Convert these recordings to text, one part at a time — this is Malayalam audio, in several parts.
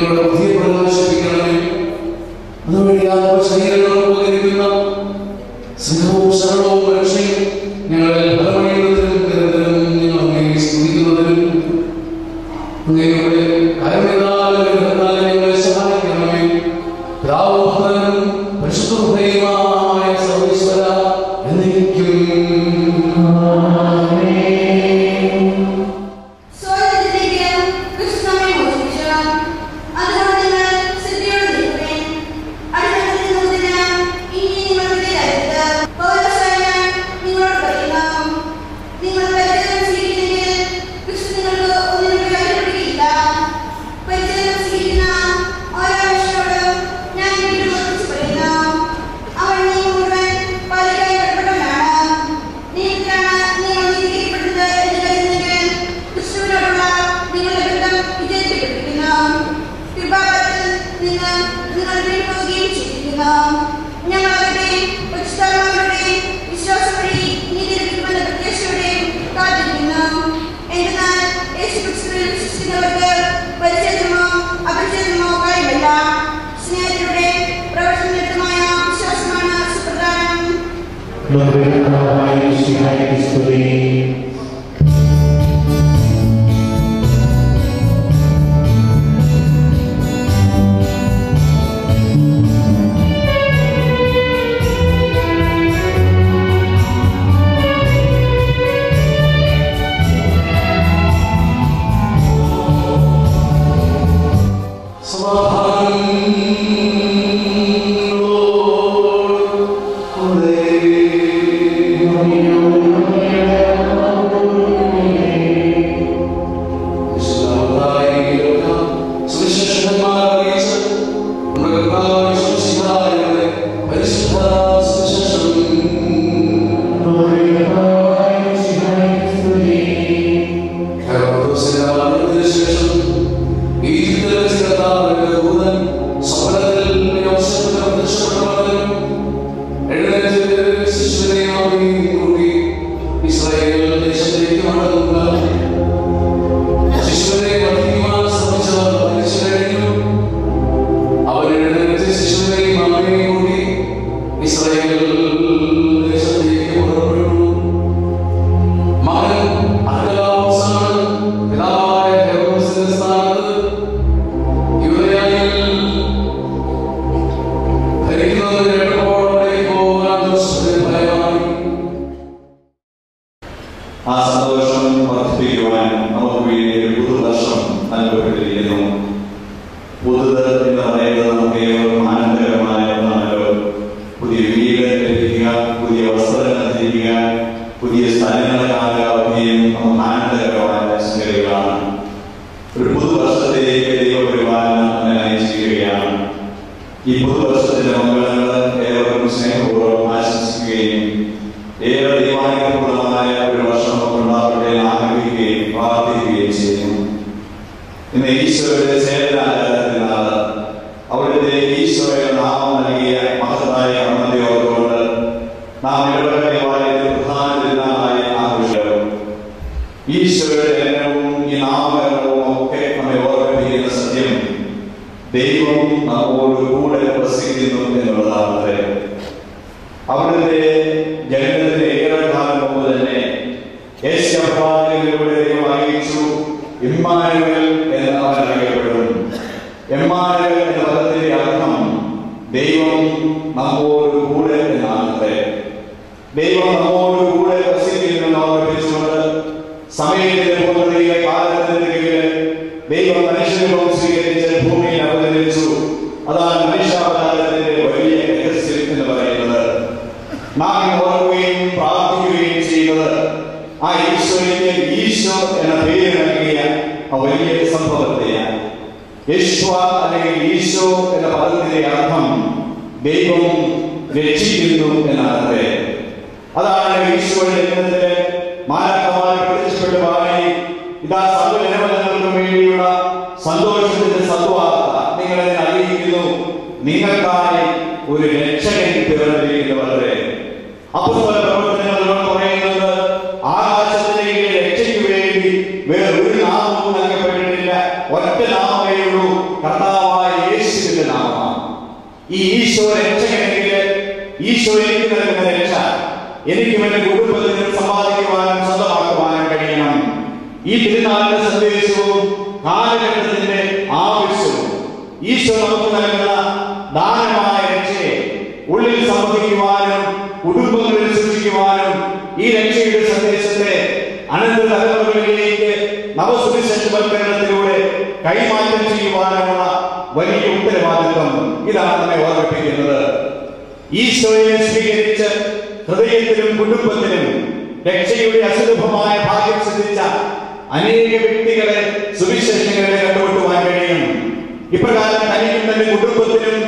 ഞങ്ങളുടെ ബുദ്ധിയെ പ്രകാശിപ്പിക്കണമേ. അതുവഴി ആത്മശരീരങ്ങൾ ഉപകരിക്കുന്ന സ്നേഹവും ശരണവും രക്ഷയും ഞങ്ങളിൽ ഫലമണിയുന്നതിനും നിരന്തരം ഞങ്ങൾ അങ്ങയെ സ്തുതിക്കുന്നതിനും അങ്ങയുടെ കരുണയാലും ഞങ്ങളെ സഹായിക്കണമേ. പിതാവും പുത്രനും പരിശുദ്ധ ഹൃദയവുമായ സർവ്വേശ്വര എന്നേക്കും ഒറ്റ നാമമേ ഉള്ളൂ. കർത്താവ് ഈ ഈശോ രക്ഷകനെങ്കിൽ ഈശോ എനിക്ക് നൽകുന്ന രക്ഷ എനിക്കും എന്റെ കുടുംബത്തിനും സമ്പാദിക്കുവാനും സ്വന്തമാക്കുവാനും കഴിയണം. ഈ തിരുനാളിന്റെ സന്ദേശവും കാലഘട്ടത്തിന്റെ ആവശ്യവും ഈശോ നമുക്ക് നൽകുന്ന ദാനമായ രക്ഷയെ ഉള്ളിൽ സംവദിക്കുവാനും കുടുംബങ്ങളിൽ സൂക്ഷിക്കുവാനും ഈ രക്ഷയുടെ സന്ദേശത്തെ അനന്ത തലമുറകളിലേക്ക് നവസുവിശേഷവൽക്കരണത്തിലൂടെ കൈമാറ്റം ചെയ്യുവാനുള്ള വലിയ ഉത്തരവാദിത്വം ഇതാണ് നമ്മെ ഓർമ്മിപ്പിക്കുന്നത്. ഈശോയെ സ്വീകരിച്ച് ഹൃദയത്തിലും കുടുംബത്തിലും രക്ഷയുടെ അസുലഭമായ ഭാഗ്യം സിദ്ധിച്ച അനേക വ്യക്തികളെ സുവിശേഷങ്ങളെ കണ്ടുമുട്ടുവാൻ കഴിയും. ഇപ്രകാരം തനിക്കും തന്റെ കുടുംബത്തിലും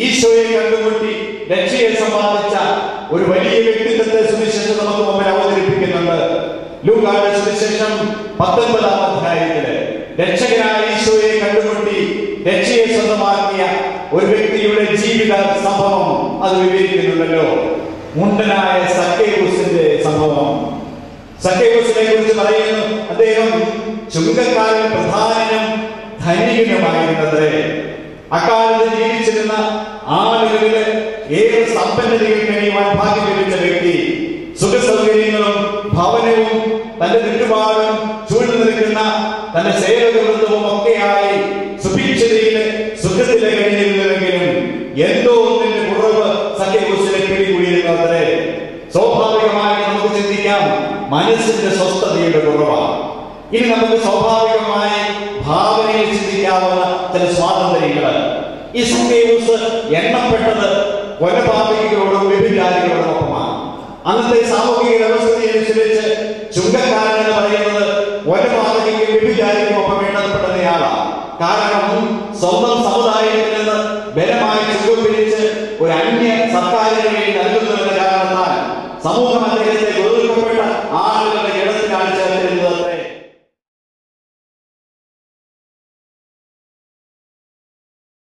ഈശോയെ കണ്ടുമുട്ടി രക്ഷയെ സമ്പാദിച്ച ഒരു വലിയ വ്യക്തിത്വത്തെ സുവിശേഷം നമുക്ക് മുമ്പിൽ അവതരിപ്പിക്കുന്നുണ്ട്. ലൂക്കായുടെ സുവിശേഷം 19-ാം അധ്യായത്തില് രക്ഷകനായ ഈശോയെ കണ്ടുമുട്ടി രക്ഷയെ സ്വന്തമാക്കിയ ഒരു വ്യക്തിയുടെ ജീവിത സംഭവം അത് വിവരിക്കുന്നുണ്ടല്ലോ. മുണ്ടനായ സക്കേവൂസിന്റെ സംഭവം. സക്കേവൂസിനെ കുറിച്ച് പറയുന്നു, അദ്ദേഹം ചുങ്കക്കാരൻ പ്രധാനനും ധനികനുമായിരുന്നത്രേ. അക്കാലത്ത് ജീവിച്ചിരുന്ന ആളുകളില് ഏറെ സമ്പന്നതയിൽ കഴിയുവാൻ ഭാഗ്യം ലഭിച്ച വ്യക്തി. സുഖസൗകര്യങ്ങളും ഭവനവും തന്റെ ചുറ്റുപാടും ചൂഴ്ന്നു നിൽക്കുന്ന തന്റെ സേവകവൃന്ദവും ഒക്കെയായി സുഭിക്ഷതയിലെ സുഖത്തിലെ കഴിഞ്ഞിരുന്നുവെങ്കിലും എന്തോ ഒന്നിന്റെ കുറവ് സക്കേവൂസിനെ പിടികൂടിയിരുന്നത്രേ. സ്വാഭാവികമായി നമുക്ക് ചിന്തിക്കാം, മനസ്സിന്റെ സ്വസ്ഥതയുടെ കുറവാണ്. ഇനി നമുക്ക് സ്വാഭാവികമായി ഭാവനയിൽ ചിന്തിക്കാവുന്ന ചില സ്വാതന്ത്ര്യങ്ങൾ. ഈ സക്കേവൂസ് എണ്ണപ്പെട്ടത് കൊലപാതകികളോടും വ്യഭിചാരികളോടും ഒപ്പമാണ്. അന്നത്തെ സാമൂഹിക വ്യവസ്ഥയനുസരിച്ച് ചുങ്കക്കാരൻ എന്ന് പറയുന്നത് കൊലപാതകിക്കും വ്യഭിചാരിക്കും ഒപ്പം എണ്ണപ്പെടുന്നയാളാണ്. കാരണം